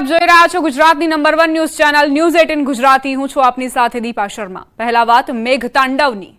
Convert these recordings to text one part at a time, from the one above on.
આપ જોઈ રહ્યા છો ગુજરાતની number 1 news channel news 18 Gujarati. હું છું આપની સાથે દીપા શર્મા। પહેલા વાત મેઘતાંડવની।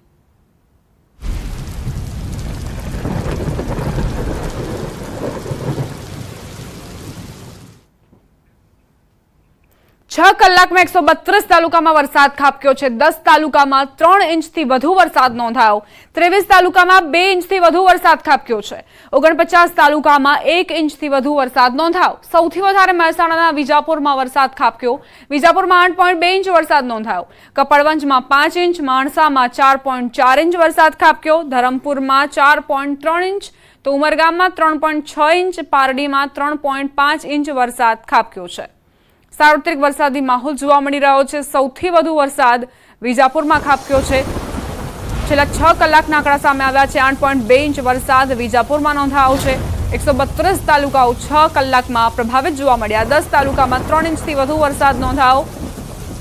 6 કલાકમાં 132 તાલુકામાં વરસાદ ખાબક્યો છે। 10 તાલુકામાં 3 ઇંચથી વધુ વરસાદ નોંધાયો। 23 તાલુકામાં 2 ઇંચથી વધુ વરસાદ ખાબક્યો છે। 49 તાલુકામાં 1 ઇંચથી વધુ વરસાદ નોંધાયો। સૌથી વધારે મહેસાણાના વિજાપુરમાં વરસાદ ખાબક્યો। વિજાપુરમાં 8.2 ઇંચ વરસાદ નોંધાયો। કપડવંજમાં 5 ઇંચ, માણસામાં 4.4 ઇંચ વરસાદ ખાબક્યો। ધરમપુરમાં 4.3 ઇંચ, તો ઉમરગામમાં 3.6 ઇંચ, પારડીમાં 3.5 ઇંચ વરસાદ ખાબક્યો છે। સાર્વત્રિક વરસાદી માહોલ જોવા મળી રહ્યો છે। સૌથી વધુ વરસાદ વિજાપુરમાં ખાબક્યો છે। છેલ્લા 6 કલાકના આંકડા સામે આવ્યા છે। 8.2 ઇંચ વરસાદ વિજાપુરમાં નોંધાયો છે। 132 તાલુકાઓ 6 કલાકમાં પ્રભાવિત જોવા મળ્યા। 10 તાલુકામાં 3 ઇંચથી વધુ વરસાદ નોંધાયો।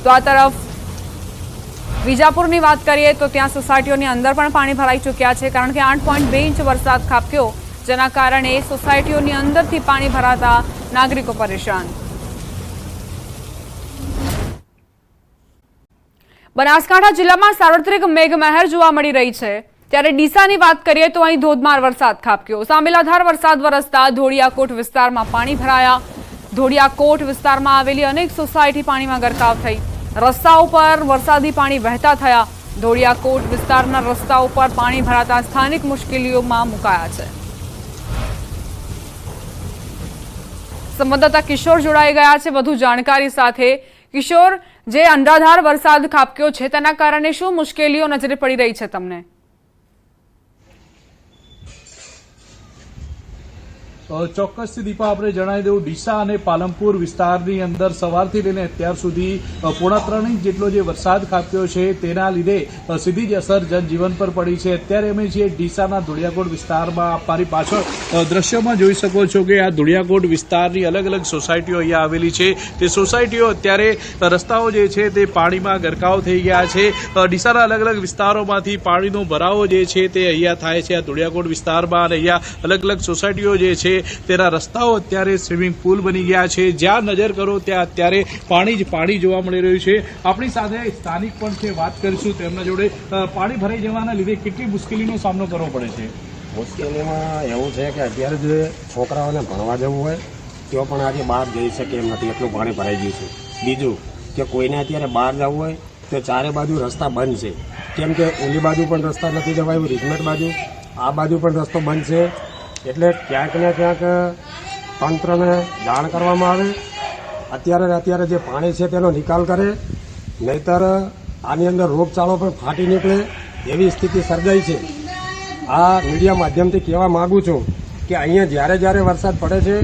તો આ તરફ વિજાપુરની વાત કરીએ તો ત્યાં સોસાયટીઓની અંદર પણ પાણી ભરાઈ ચૂક્યા છે, કારણ કે 8.2 ઇંચ વરસાદ ખાબક્યો, જેના કારણે સોસાયટીઓની અંદરથી પાણી ભરાતા નાગરિકો પરેશાન। બનાસકાંઠા જિલ્લામાં સાર્વત્રિક મેઘમહેર જોવા મળી રહી છે। ત્યારે ડીસાની વાત કરીએ તો અહીં ધોધમાર વરસાદ ખાબક્યો। સામેલાધાર વરસાદ વરસતા ધોળિયાકોટ વિસ્તારમાં પાણી ભરાયા। ધોળિયાકોટ વિસ્તારમાં આવેલી અનેક સોસાયટી પાણીમાં ગરકાવ થઈ। રસ્તાઓ પર વરસાદી પાણી વહેતા થયા। ધોળિયાકોટ વિસ્તારના રસ્તાઓ પર પાણી ભરાતા સ્થાનિક મુશ્કેલીઓમાં મુકાયા છે। સંવાદદાતા કિશોર જોડાઈ ગયા છે વધુ જાણકારી સાથે। કિશોર, જે અનરાધાર વરસાદ ખાબક્યો છે તેના કારણે શું મુશ્કેલીઓ નજરે પડી રહી છે તમને? ચોક્કસથી દીપા, આપણે જણાવી દઉં, ડીસા અને પાલનપુર વિસ્તારની અંદર સવારથી લઈને અત્યાર સુધી 3.5 ઇંચ જેટલો જે વરસાદ ખાબક્યો છે તેના લીધે સીધી જ અસર જનજીવન પર પડી છે। અત્યારે અમે છીએ ડીસાના ધોળિયાકોટ વિસ્તારમાં। મારી પાછળ દ્રશ્યમાં જોઈ શકો છો કે આ ધોળિયાકોટ વિસ્તારની અલગ અલગ સોસાયટીઓ અહીંયા આવેલી છે। તે સોસાયટીઓ અત્યારે રસ્તાઓ જે છે તે પાણીમાં ગરકાવ થઈ ગયા છે। ડીસાના અલગ અલગ વિસ્તારોમાંથી પાણીનો ભરાવો જે છે તે અહીંયા થાય છે આ ધોળિયાકોટ વિસ્તારમાં, અને અહીંયા અલગ અલગ સોસાયટીઓ જે છે તેના રસ્તાઓ અત્યારે સ્વિમિંગ પુલ બની ગયા છે। જ્યાં નજર કરો ત્યાં અત્યારે પાણી જ પાણી જોવા મળી રહ્યું છે। આપણી સાથે સ્થાનિક પણ છે, વાત કરીશું તેમના જોડે। પાણી ભરાઈ જવાના લીધે કેટલી મુશ્કેલીનો સામનો કરવો પડે છે? મુશ્કેલીમાં એવું છે કે અત્યારે જે છોકરાઓને ભણવા જવું હોય તેઓ પણ આજે બહાર જઈ શકે એમ નથી, એટલું પાણી ભરાઈ ગયું છે। બીજું કે કોઈને અત્યારે બહાર જવું હોય તો ચારે બાજુ રસ્તા બંધ છે, કેમ કે ઓલી બાજુ પણ રસ્તા નથી જવાયું, રીજમેન્ટ બાજુ, આ બાજુ પણ રસ્તો બંધ છે। એટલે ક્યાંક ને ક્યાંક તંત્રને જાણ કરવામાં આવે, અત્યારે જે પાણી છે તેનો નિકાલ કરે, નહીતર આની અંદર રોગચાળો પણ ફાટી નીકળે એવી સ્થિતિ સર્જાઈ છે। આ મીડિયા માધ્યમથી કહેવા માગું છું કે અહીંયા જ્યારે વરસાદ પડે છે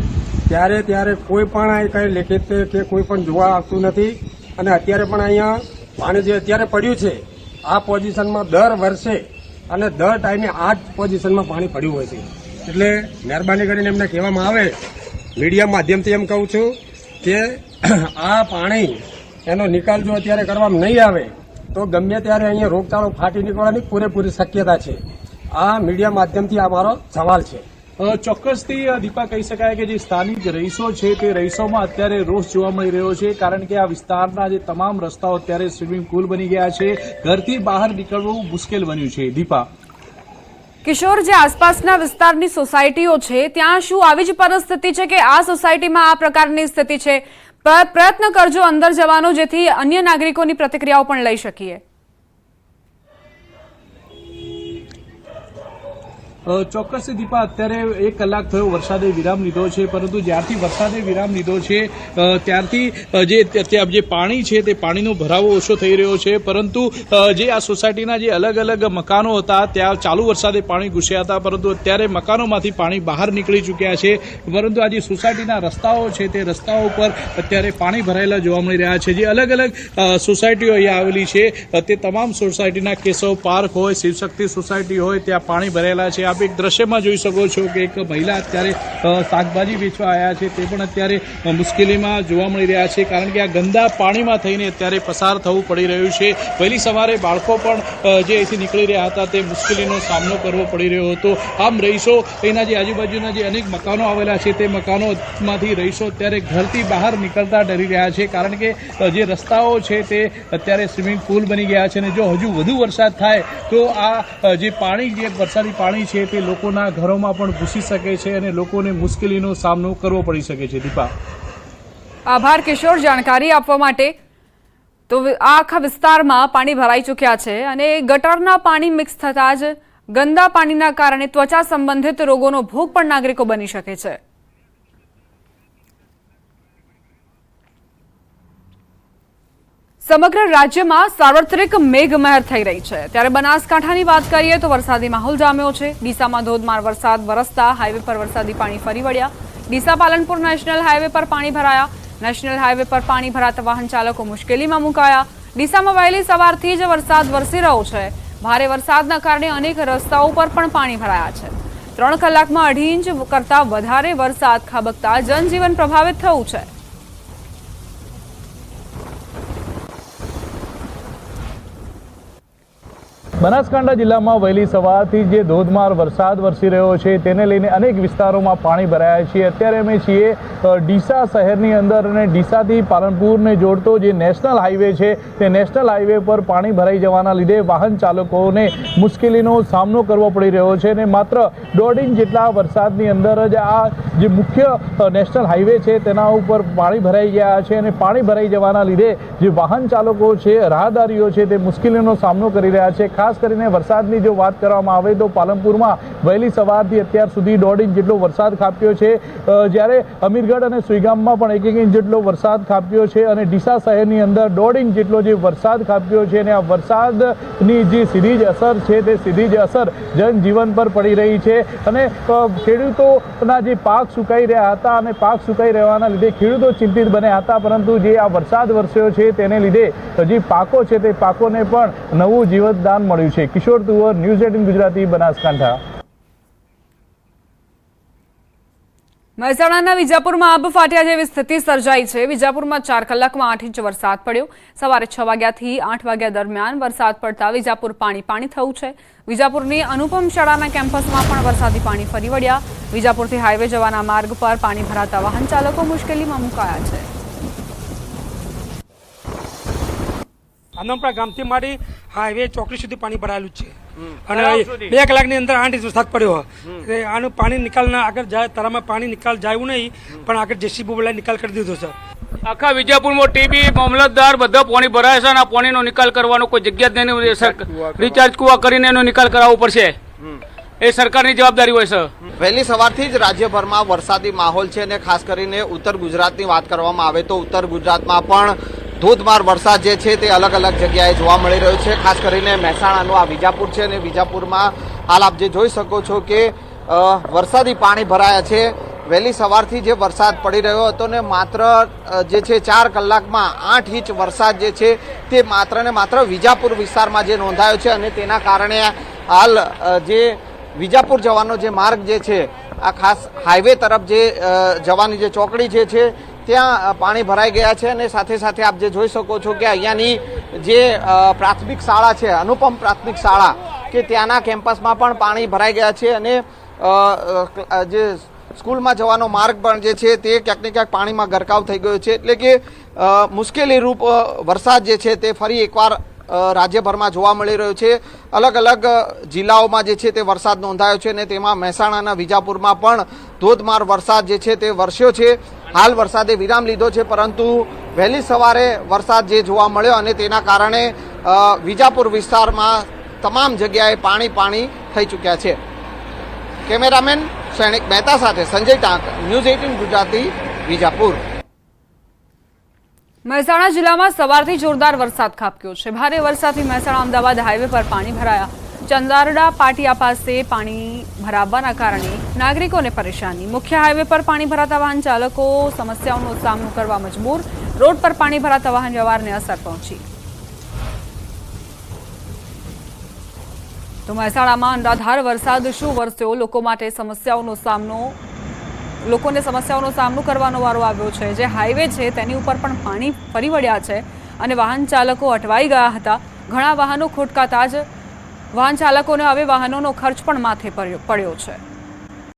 ત્યારે કોઈ પણ કંઈ લેખિત કે કોઈ પણ જોવા આવતું નથી। અને અત્યારે પણ અહીંયા પાણી જે અત્યારે પડ્યું છે આ પોઝિશનમાં દર વર્ષે અને દર ટાઈમે આ જ પોઝિશનમાં પાણી પડ્યું હોય છે। એટલે મહેરબાની કરીને એમને કહેવામાં આવે, મીડિયા માધ્યમથી એમ કહું છું કે આ પાણી એનો નિકાલ જો અત્યારે કરવામાં નહીં આવે તો ગમે ત્યારે અહીંયા રોગચાળો ફાટી નીકળવાની પૂરેપૂરી શક્યતા છે। આ મીડિયા માધ્યમથી આ મારો સવાલ છે। ચોક્કસથી દીપા, કહી શકાય કે જે સ્થાનિક રહીશો છે તે રહીશોમાં અત્યારે રોષ જોવા મળી રહ્યો છે, કારણ કે આ વિસ્તારના જે તમામ રસ્તાઓ અત્યારે સ્વિમિંગ પુલ બની ગયા છે। ઘરથી બહાર નીકળવું મુશ્કેલ બન્યું છે। દીપા, કિશોર, જે આસપાસના વિસ્તારની સોસાયટીઓ છે ત્યાં શું આવી જ પરિસ્થિતિ છે કે આ સોસાયટીમાં આ પ્રકારની સ્થિતિ છે? પ્રયત્ન કરજો અંદર જવાનો, જેથી અન્ય નાગરિકોની પ્રતિક્રિયાઓ પણ લઈ શકીએ। ચોક્કસ દીપા, અત્યારે 1 કલાક થયો વરસાદે વિરામ લીધો છે, પરંતુ જ્યારથી વરસાદે વિરામ લીધો છે ત્યારથી જે પાણી છે તે પાણીનો ભરાવો ઓછો થઈ રહ્યો છે। પરંતુ જે આ સોસાયટીના જે અલગ અલગ મકાનો હતા ત્યાં ચાલુ વરસાદે પાણી ઘૂસ્યા હતા, પરંતુ અત્યારે મકાનોમાંથી પાણી બહાર નીકળી ચૂક્યા છે। પરંતુ આ જે સોસાયટીના રસ્તાઓ છે તે રસ્તાઓ ઉપર અત્યારે પાણી ભરાયેલા જોવા મળી રહ્યા છે। જે અલગ અલગ સોસાયટીઓ અહીંયા આવેલી છે તે તમામ સોસાયટીના કેશવ પાર્ક હોય, શિવશક્તિ સોસાયટી હોય, ત્યાં પાણી ભરાયેલા છે। આપ આપ એક દ્રશ્યમાં જોઈ શકો છો કે એક મહિલા અત્યારે શાકભાજી વેચવા આવ્યા છે તે પણ અત્યારે મુશ્કેલીમાં જોવા મળી રહ્યા છે, કારણ કે આ ગંદા પાણીમાં થઈને અત્યારે પસાર થવું પડી રહ્યું છે। વહેલી સવારે બાળકો પણ જે અહીંથી નીકળી રહ્યા હતા તે મુશ્કેલીનો સામનો કરવો પડી રહ્યો હતો। આમ રહીશો અહીંના જે આજુબાજુના જે અનેક મકાનો આવેલા છે તે મકાનોમાંથી રહીશો અત્યારે ઘરથી બહાર નીકળતા ડરી રહ્યા છે, કારણ કે જે રસ્તાઓ છે તે અત્યારે સ્વિમિંગ પુલ બની ગયા છે અને જો હજુ વધુ વરસાદ થાય તો આ જે પાણી જે વરસાદી પાણી છે તે લોકોના ઘરોમાં પણ ઘૂસી શકે છે અને લોકોને મુશ્કેલીનો સામનો કરવો પડી શકે છે। દીપા, આભાર કિશોર જાણકારી આપવા માટે। તો આ આખા વિસ્તારમાં પાણી ભરાઈ ચૂક્યા છે અને ગટરના પાણી મિક્સ થતાં જ ગંદા પાણીના કારણે ત્વચા સંબંધિત રોગોનો ભોગ પણ નાગરિકો બની શકે છે। સમગ્ર રાજ્યમાં સાર્વત્રિક મેઘમહેર થઈ રહી છે, ત્યારે બનાસકાંઠાની વાત કરીએ તો વરસાદી માહોલ જામ્યો છે। ડીસામાં ધોધમાર વરસાદ વરસતા હાઈવે પર વરસાદી પાણી ફરી વળ્યા। ડીસા પાલનપુર નેશનલ હાઈવે પર પાણી ભરાયા। નેશનલ હાઈવે પર પાણી ભરાતા વાહન ચાલકો મુશ્કેલીમાં મુકાયા। ડીસામાં વહેલી સવારથી જ વરસાદ વરસી રહ્યો છે। ભારે વરસાદના કારણે અનેક રસ્તાઓ પર પણ પાણી ભરાયા છે। 3 કલાકમાં 2.5 ઇંચ કરતાં વધારે વરસાદ ખાબકતા જનજીવન પ્રભાવિત થયું છે। બનાસકાંઠા જિલ્લામાં વહેલી સવારથી જે ધોધમાર વરસાદ વરસી રહ્યો છે તેને લઈને અનેક વિસ્તારોમાં પાણી ભરાયા છે। અત્યારે અમે છીએ ડીસા શહેરની અંદર અને ડીસાથી પાલનપુરને જોડતો જે નેશનલ હાઈવે છે તે નેશનલ હાઈવે પર પાણી ભરાઈ જવાના લીધે વાહન ચાલકોને મુશ્કેલીનો સામનો કરવો પડી રહ્યો છે અને માત્ર 1.5 ઇંચ જેટલા વરસાદની અંદર જ આ જે મુખ્ય નેશનલ હાઈવે છે તેના ઉપર પાણી ભરાઈ ગયા છે અને પાણી ભરાઈ જવાના લીધે જે વાહન ચાલકો છે, રાહદારીઓ છે તે મુશ્કેલીનો સામનો કરી રહ્યા છે। ખાસ કરીને વરસાદની જો વાત કરવામાં આવે તો પાલનપુરમાં વહેલી સવારથી અત્યાર સુધી 1.5 ઇંચ જેટલો વરસાદ ખાબક્યો છે, જ્યારે અમીરગઢ અને સુઈગામમાં પણ 1 ઇંચ જેટલો વરસાદ ખાબક્યો છે અને ડીસા શહેરની અંદર 1.5 ઇંચ જેટલો જે વરસાદ ખાબક્યો છે અને આ વરસાદની જે સીધી જ અસર છે તે સીધી જ અસર જનજીવન પર પડી રહી છે અને ખેડૂતોના જે પાક સુકાઈ રહ્યા હતા અને પાક સુકાઈ રહેવાના લીધે ખેડૂતો ચિંતિત બન્યા હતા, પરંતુ જે આ વરસાદ વરસ્યો છે તેને લીધે જે પાકો છે તે પાકોને પણ નવું જીવતદાન મળ્યું છે। કિશોર તુવર, ન્યૂઝ 18 ગુજરાતી, બનાસકાંઠા। મહેસાણાના વિજાપુરમાં આબ ફાટ્યા જેવી સ્થિતિ સર્જાઈ છે। વિજાપુરમાં 4 કલાકમાં 8 ઇંચ વરસાદ પડ્યો। સવારે 6 વાગ્યાથી 8 વાગ્યા દરમિયાન વરસાદ પડતા વિજાપુર પાણી થયું છે। વિજાપુરની અનુપમ શાળાના કેમ્પસમાં પણ વરસાદી પાણી ફરી વળ્યા। વિજાપુરથી હાઈવે જવાના માર્ગ પર પાણી ભરાતા વાહન ચાલકો મુશ્કેલીમાં મુકાયા છે। આનંદપરા ગામથી માંડી હાઈવે ચોકડી સુધી પાણી ભરાયેલું છે અને 2 કલાકની અંદર 8 ઇંચ વરસાદ પડ્યો। આનું પાણી નિકાલના આગળ જાય તરામાં પાણી નિકાલ જાય નહીં, પણ આગળ જેસીબી બોલાવી નિકાલ કરી દીધો છે। આખા વિજાપુરમાં ટીબી મામલતદાર બધા પાણી ભરાય છે અને આ પાણીનો નિકાલ કરવાનો કોઈ જગ્યા જ નહીં। રિચાર્જ કુવા કરીને એનો નિકાલ કરાવવો પડશે, એ સરકારની જવાબદારી હોય છે। વહેલી સવારથી જ રાજ્યભરમાં વરસાદી માહોલ છે અને ખાસ કરીને ઉત્તર ગુજરાતની વાત કરવામાં આવે તો ઉત્તર ગુજરાતમાં પણ ધોધમાર વરસાદ જે છે તે અલગ અલગ જગ્યાએ જોવા મળી રહ્યો છે। ખાસ કરીને મહેસાણાનું આ વિજાપુર છે અને વિજાપુરમાં હાલ આપ જે જોઈ શકો છો કે વરસાદી પાણી ભરાયા છે। વહેલી સવારથી જે વરસાદ પડી રહ્યો હતો ને માત્ર જે છે 4 કલાકમાં 8 ઇંચ વરસાદ જે છે તે માત્ર ને માત્ર વિજાપુર વિસ્તારમાં જે નોંધાયો છે અને તેના કારણે હાલ જે વિજાપુર જવાનો જે માર્ગ જે છે આ ખાસ હાઈવે તરફ જે જવાની જે ચોકડી જે છે ત્યાં પાણી ભરાઈ ગયા છે અને સાથે સાથે આપ જે જોઈ શકો છો કે અહીંયાની જે પ્રાથમિક શાળા છે અનુપમ પ્રાથમિક શાળા કે ત્યાંના કેમ્પસમાં પણ પાણી ભરાઈ ગયા છે અને જે સ્કૂલમાં જવાનો માર્ગ પણ જે છે તે ક્યાંક ને ક્યાંક પાણીમાં ગરકાવ થઈ ગયો છે। એટલે કે મુશ્કેલી રૂપ વરસાદ જે છે તે ફરી એકવાર રાજ્યભરમાં જોવા મળી રહ્યો છે। અલગ અલગ જિલ્લાઓમાં જે છે તે વરસાદ નોંધાયો છે અને તેમાં મહેસાણાના વિજાપુરમાં પણ ધોધમાર વરસાદ જે છે તે વરસ્યો છે। હાલ વરસાદે વિરામ લીધો છે, પરંતુ વહેલી સવારે વરસાદ જે જોવા મળ્યો અને તેના કારણે વિજાપુર વિસ્તારમાં તમામ જગ્યાએ પાણી થઈ ચૂક્યા છે। કેમેરામેન સૈનિક મહેતા સાથે સંજય ટાંક, ન્યૂઝ 18 ગુજરાતી, વિજાપુર। મહેસાણા જિલ્લામાં સવારથી જોરદાર વરસાદ ખાબક્યો છે। ભારે વરસાદથી મહેસાણા અમદાવાદ હાઈવે પર પાણી ભરાયા। ચંદારડા પાટિયા પાસે પાણી ભરાવાના કારણે નાગરિકોને પરેશાની। મુખ્ય હાઈવે પર પાણી ભરાતા વાહન ચાલકો સમસ્યાઓનો સામનો કરવા મજબૂર। રોડ પર પાણી ભરાતા વાહન વ્યવહારને અસર પહોંચી। તો મહેસાણામાં અનરાધાર વરસાદ શું વરસ્યો, લોકોને સમસ્યાઓનો સામનો કરવાનો વારો આવ્યો છે। જે હાઈવે છે તેની ઉપર પણ પાણી ફરી વળ્યા છે અને વાહન ચાલકો અટવાઈ ગયા હતા। ઘણા વાહનો ખોટકાતા જ વાહન ચાલકોને હવે વાહનોનો ખર્ચ પણ માથે પડ્યો છે।